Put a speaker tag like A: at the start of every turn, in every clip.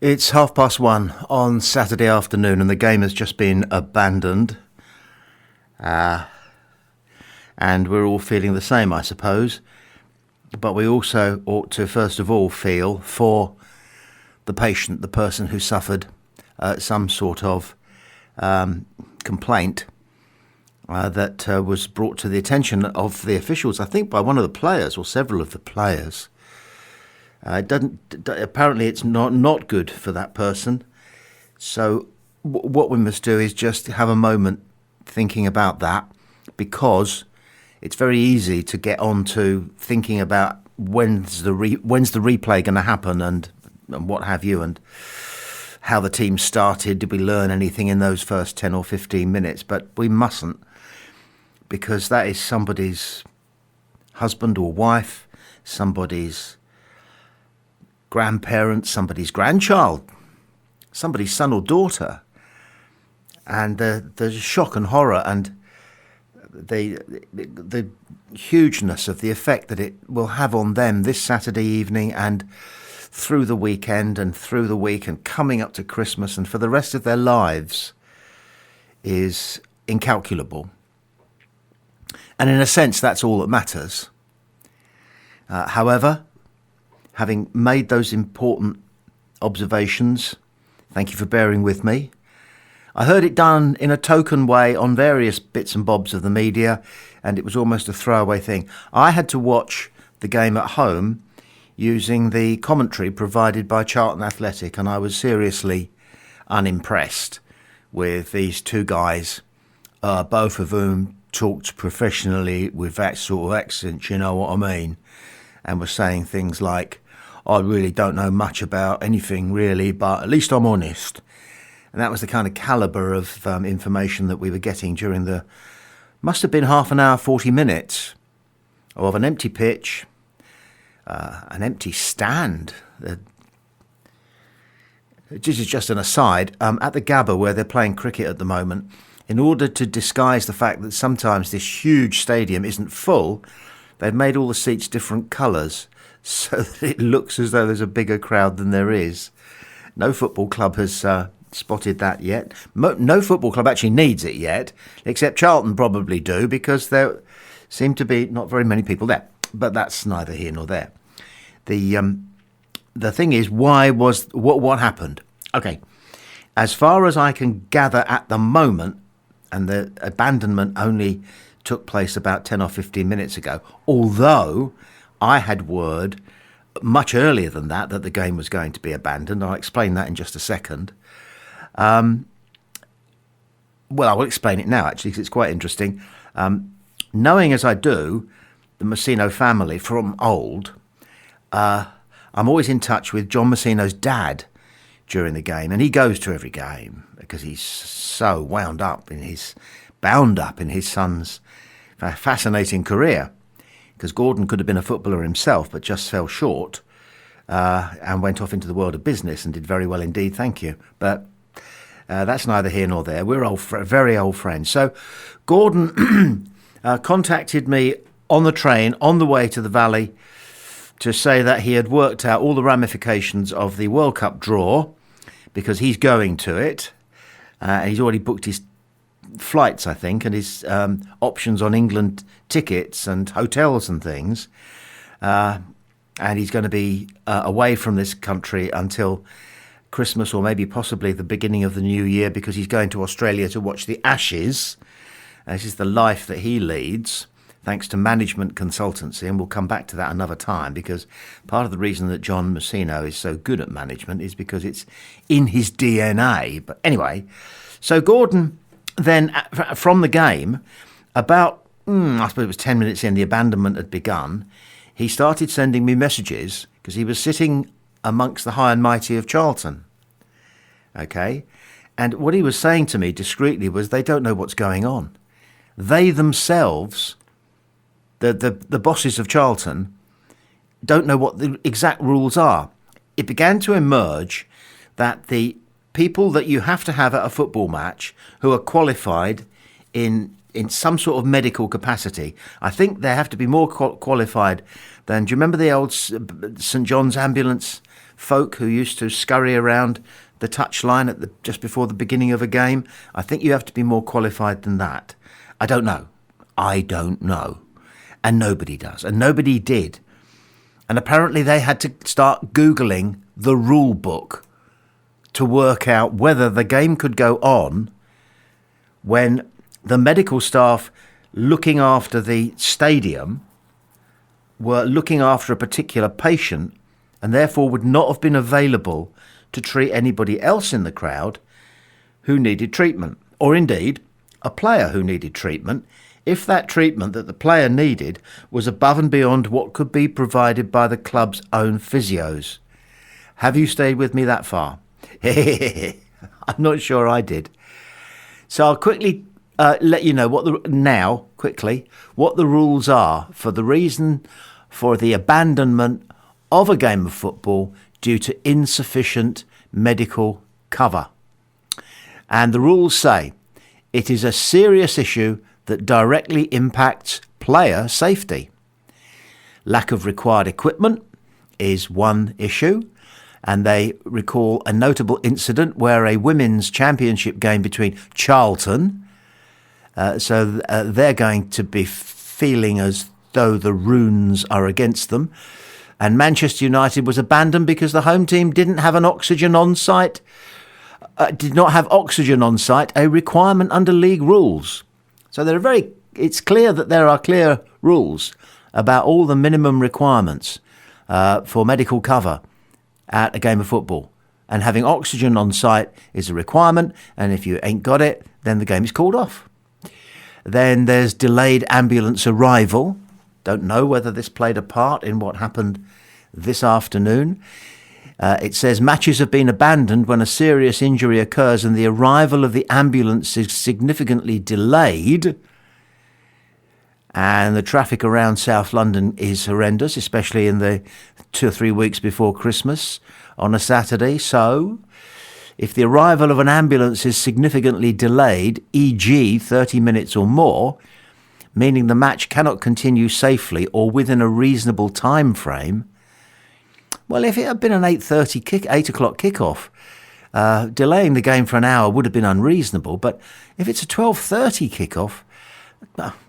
A: It's 1:30 on Saturday afternoon and the game has just been abandoned. And we're all feeling the same, I suppose. But we also ought to, first of all, feel for the patient, the person who suffered some sort of complaint that was brought to the attention of the officials, I think by one of the players or several of the players. Apparently it's not good for that person. So what we must do is just have a moment thinking about that, because it's very easy to get on to thinking about when's the replay going to happen and what have you, and how the team started. Did we learn anything in those first 10 or 15 minutes? But we mustn't, because that is somebody's husband or wife, somebody's grandparent, somebody's grandchild, somebody's son or daughter, and the shock and horror and the hugeness of the effect that it will have on them this Saturday evening and through the weekend and through the week and coming up to Christmas and for the rest of their lives is incalculable. And in a sense, that's all that matters. However, having made those important observations, thank you for bearing with me. I heard it done in a token way on various bits and bobs of the media, and it was almost a throwaway thing. I had to watch the game at home using the commentary provided by Charlton Athletic, and I was seriously unimpressed with these two guys, both of whom talked professionally with that sort of accent, you know what I mean, and were saying things like, I really don't know much about anything really, but at least I'm honest. And that was the kind of calibre of information that we were getting during the, must have been half an hour, 40 minutes of an empty pitch, an empty stand. This is just an aside. At the Gabba, where they're playing cricket at the moment, in order to disguise the fact that sometimes this huge stadium isn't full, they've made all the seats different colours, so that it looks as though there's a bigger crowd than there is. No football club has spotted that yet. No football club actually needs it yet, except Charlton probably do, because there seem to be not very many people there. But that's neither here nor there. The thing is, what happened? Okay, as far as I can gather at the moment, and the abandonment only took place about 10 or 15 minutes ago, although I had word much earlier than that the game was going to be abandoned. I'll explain that in just a second. Well, I will explain it now, actually, because it's quite interesting. Knowing as I do the Messino family from old, I'm always in touch with John Messino's dad during the game, and he goes to every game because he's so bound up in his son's fascinating career. Because Gordon could have been a footballer himself, but just fell short and went off into the world of business and did very well indeed, thank you. But that's neither here nor there. We're very old friends. So Gordon contacted me on the train on the way to the Valley to say that he had worked out all the ramifications of the World Cup draw, because he's going to it. And he's already booked his flights, I think, and his options on England tickets and hotels and things. And he's going to be away from this country until Christmas, or maybe possibly the beginning of the new year, because he's going to Australia to watch the Ashes. This is the life that he leads, thanks to management consultancy, and we'll come back to that another time, because part of the reason that John Messino is so good at management is because it's in his DNA. But anyway, so Gordon then, from the game, about, I suppose it was 10 minutes in, the abandonment had begun, he started sending me messages, because he was sitting amongst the high and mighty of Charlton. Okay? And what he was saying to me discreetly was, they don't know what's going on. They themselves, the bosses of Charlton, don't know what the exact rules are. It began to emerge that the people that you have to have at a football match who are qualified in some sort of medical capacity, I think they have to be more qualified than, do you remember the old St John's ambulance folk who used to scurry around the touchline just before the beginning of a game. I think you have to be more qualified than that. I don't know. And nobody does. And nobody did. And apparently they had to start Googling the rule book to work out whether the game could go on when the medical staff looking after the stadium were looking after a particular patient and therefore would not have been available to treat anybody else in the crowd who needed treatment, or indeed a player who needed treatment, if that treatment that the player needed was above and beyond what could be provided by the club's own physios. Have you stayed with me that far? I'm not sure I did. So I'll quickly let you know what the rules are for the reason for the abandonment of a game of football due to insufficient medical cover. And the rules say it is a serious issue that directly impacts player safety. Lack of required equipment is one issue, and they recall a notable incident where a women's championship game between Charlton, they're going to be feeling as though the runes are against them, and Manchester United was abandoned because the home team didn't have an oxygen on site, did not have oxygen on site, a requirement under league rules. So it's clear that there are clear rules about all the minimum requirements for medical cover at a game of football. And having oxygen on site is a requirement, and if you ain't got it, then the game is called off. Then there's delayed ambulance arrival. Don't know whether this played a part in what happened this afternoon. It says matches have been abandoned when a serious injury occurs and the arrival of the ambulance is significantly delayed. And the traffic around South London is horrendous, especially in the 2 or 3 weeks before Christmas on a Saturday. So if the arrival of an ambulance is significantly delayed, e.g. 30 minutes or more, meaning the match cannot continue safely or within a reasonable time frame, well, if it had been an 8 o'clock kickoff, delaying the game for an hour would have been unreasonable. But if it's a 12:30 kickoff,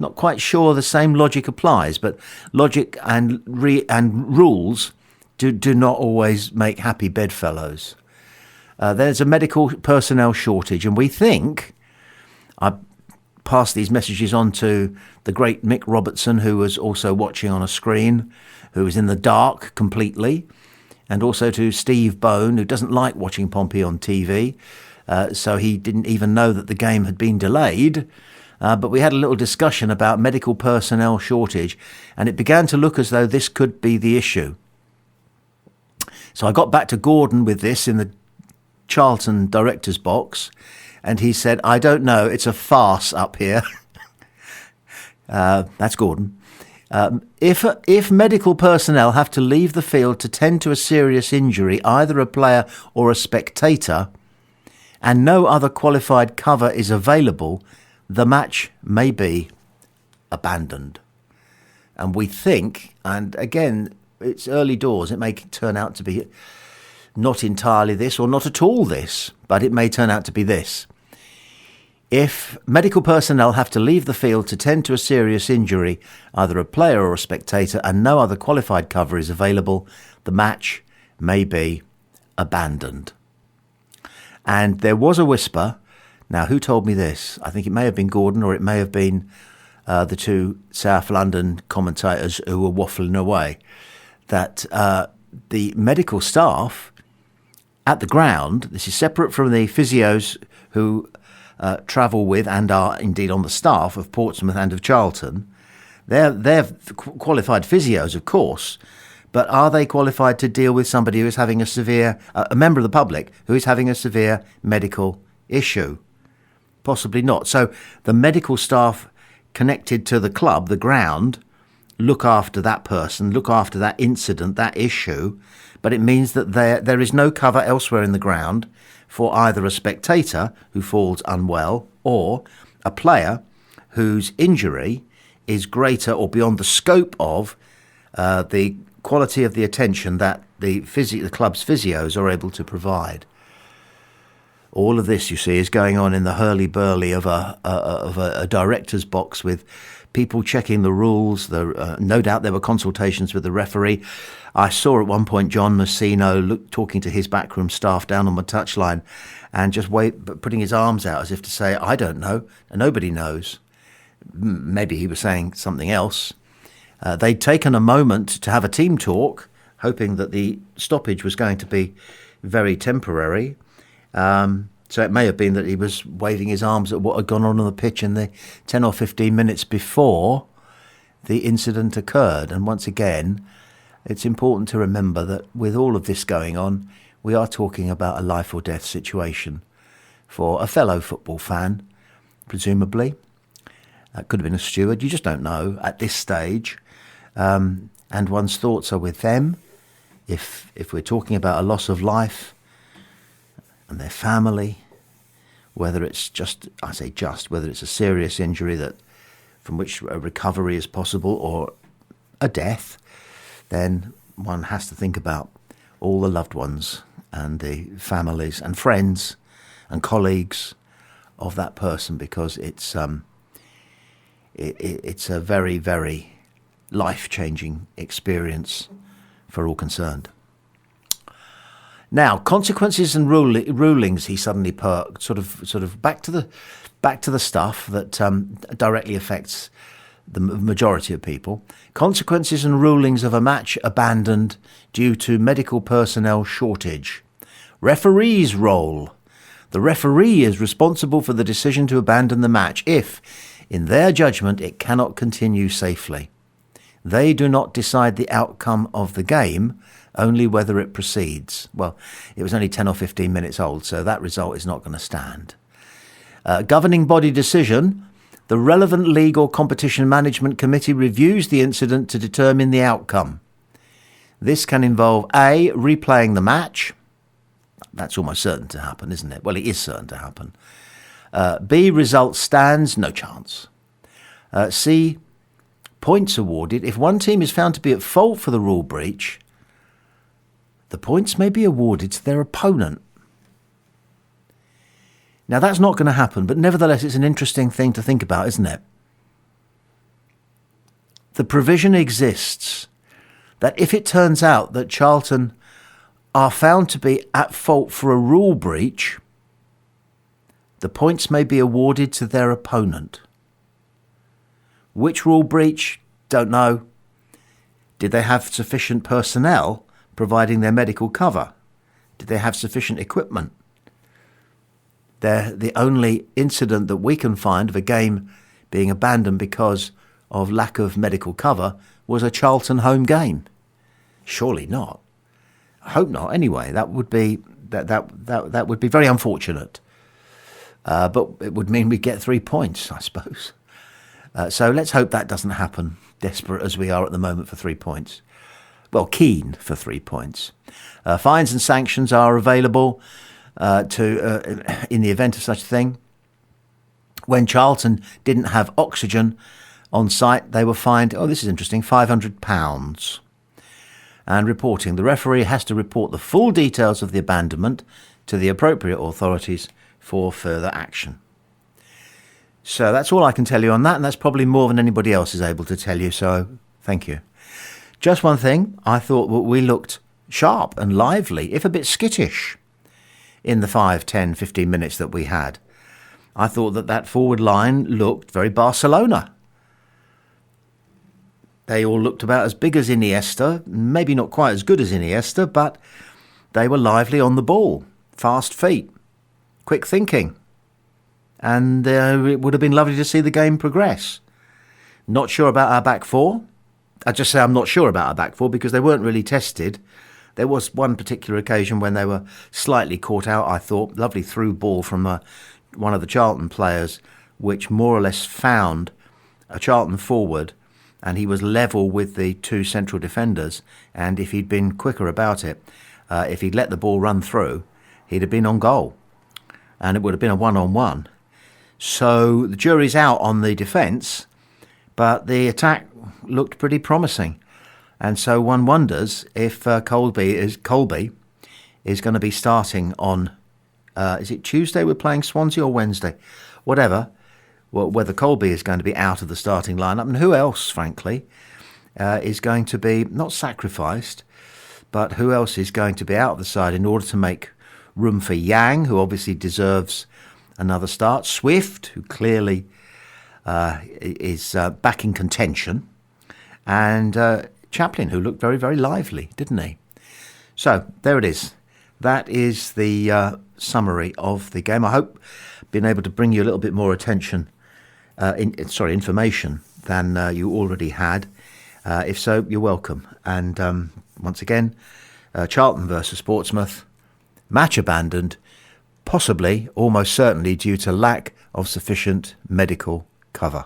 A: not quite sure the same logic applies. But logic and rules do not always make happy bedfellows. There's a medical personnel shortage, and we think, I pass these messages on to the great Mick Robertson, who was also watching on a screen, who was in the dark completely, and also to Steve Bone, who doesn't like watching Pompey on TV, so he didn't even know that the game had been delayed. But we had a little discussion about medical personnel shortage, and it began to look as though this could be the issue. So I got back to Gordon with this in the Charlton director's box, and he said, I don't know, it's a farce up here. That's Gordon. If medical personnel have to leave the field to tend to a serious injury, either a player or a spectator, and no other qualified cover is available, the match may be abandoned. And we think, and again, it's early doors, it may turn out to be not entirely this or not at all this, but it may turn out to be this. If medical personnel have to leave the field to tend to a serious injury, either a player or a spectator, and no other qualified cover is available, the match may be abandoned. And there was a whisper. Now, who told me this? I think it may have been Gordon, or it may have been the two South London commentators who were waffling away, that the medical staff at the ground, this is separate from the physios who travel with and are indeed on the staff of Portsmouth and of Charlton. They're qualified physios, of course, but are they qualified to deal with somebody who is having a member of the public who is having a severe medical issue? Possibly not. So the medical staff connected to the club, the ground, look after that person, look after that incident, that issue, but it means that there is no cover elsewhere in the ground for either a spectator who falls unwell or a player whose injury is greater or beyond the scope of the quality of the attention that the club's physios are able to provide. All of this, you see, is going on in the hurly-burly of a director's box with people checking the rules. No doubt there were consultations with the referee. I saw at one point John Messino talking to his backroom staff down on the touchline and just putting his arms out as if to say, I don't know, and nobody knows. Maybe he was saying something else. They'd taken a moment to have a team talk, hoping that the stoppage was going to be very temporary. So it may have been that he was waving his arms at what had gone on the pitch in the 10 or 15 minutes before the incident occurred. And once again, it's important to remember that with all of this going on, we are talking about a life or death situation for a fellow football fan, presumably. That could have been a steward. You just don't know at this stage. And one's thoughts are with them. If we're talking about a loss of life and their family, whether it's whether it's a serious injury from which a recovery is possible or a death, then one has to think about all the loved ones and the families and friends and colleagues of that person, because it's a very, very life-changing experience for all concerned. Now, consequences and rulings. He suddenly perked, sort of back to the stuff that directly affects the majority of people. Consequences and rulings of a match abandoned due to medical personnel shortage. Referee's role. The referee is responsible for the decision to abandon the match if, in their judgment, it cannot continue safely. They do not decide the outcome of the game, only whether it proceeds. Well, it was only 10 or 15 minutes old, so that result is not going to stand. Governing body decision. The relevant league or competition management committee reviews the incident to determine the outcome. This can involve A, replaying the match. That's almost certain to happen, isn't it? Well, it is certain to happen. B, result stands, no chance. C, points awarded. If one team is found to be at fault for the rule breach, the points may be awarded to their opponent. Now, that's not going to happen, but nevertheless, it's an interesting thing to think about, isn't it? The provision exists that if it turns out that Charlton are found to be at fault for a rule breach, the points may be awarded to their opponent. Which rule breach? Don't know. Did they have sufficient personnel providing their medical cover? Did they have sufficient equipment? The only incident that we can find of a game being abandoned because of lack of medical cover was a Charlton home game. Surely not. I hope not. Anyway, that would be that would be very unfortunate. But it would mean we get 3 points, I suppose. So let's hope that doesn't happen, desperate as we are at the moment for 3 points. Well, keen for 3 points. Fines and sanctions are available in the event of such a thing. When Charlton didn't have oxygen on site, they were fined, this is interesting, £500. And reporting. The referee has to report the full details of the abandonment to the appropriate authorities for further action. So that's all I can tell you on that, and that's probably more than anybody else is able to tell you, so thank you. Just one thing, I thought we looked sharp and lively, if a bit skittish, in the 5, 10, 15 minutes that we had. I thought that forward line looked very Barcelona. They all looked about as big as Iniesta, maybe not quite as good as Iniesta, but they were lively on the ball, fast feet, quick thinking. And it would have been lovely to see the game progress. Not sure about our back four. I just say I'm not sure about our back four because they weren't really tested. There was one particular occasion when they were slightly caught out, I thought. Lovely through ball from one of the Charlton players, which more or less found a Charlton forward, and he was level with the two central defenders. And if he'd been quicker about it, if he'd let the ball run through, he'd have been on goal. And it would have been a one-on-one. So the jury's out on the defence, but the attack looked pretty promising. And so one wonders if Colby is going to be starting on, is it Tuesday we're playing Swansea or Wednesday? Whatever. Well, whether Colby is going to be out of the starting lineup, and who else, frankly, is going to be not sacrificed, but who else is going to be out of the side in order to make room for Yang, who obviously deserves another start, Swift, who clearly is back in contention, and Chaplin, who looked very, very lively, didn't he? So there it is. That is the summary of the game. I hope being able to bring you a little bit more information than you already had. If so, you're welcome. And once again, Charlton versus Portsmouth, match abandoned, possibly, almost certainly due to lack of sufficient medical cover.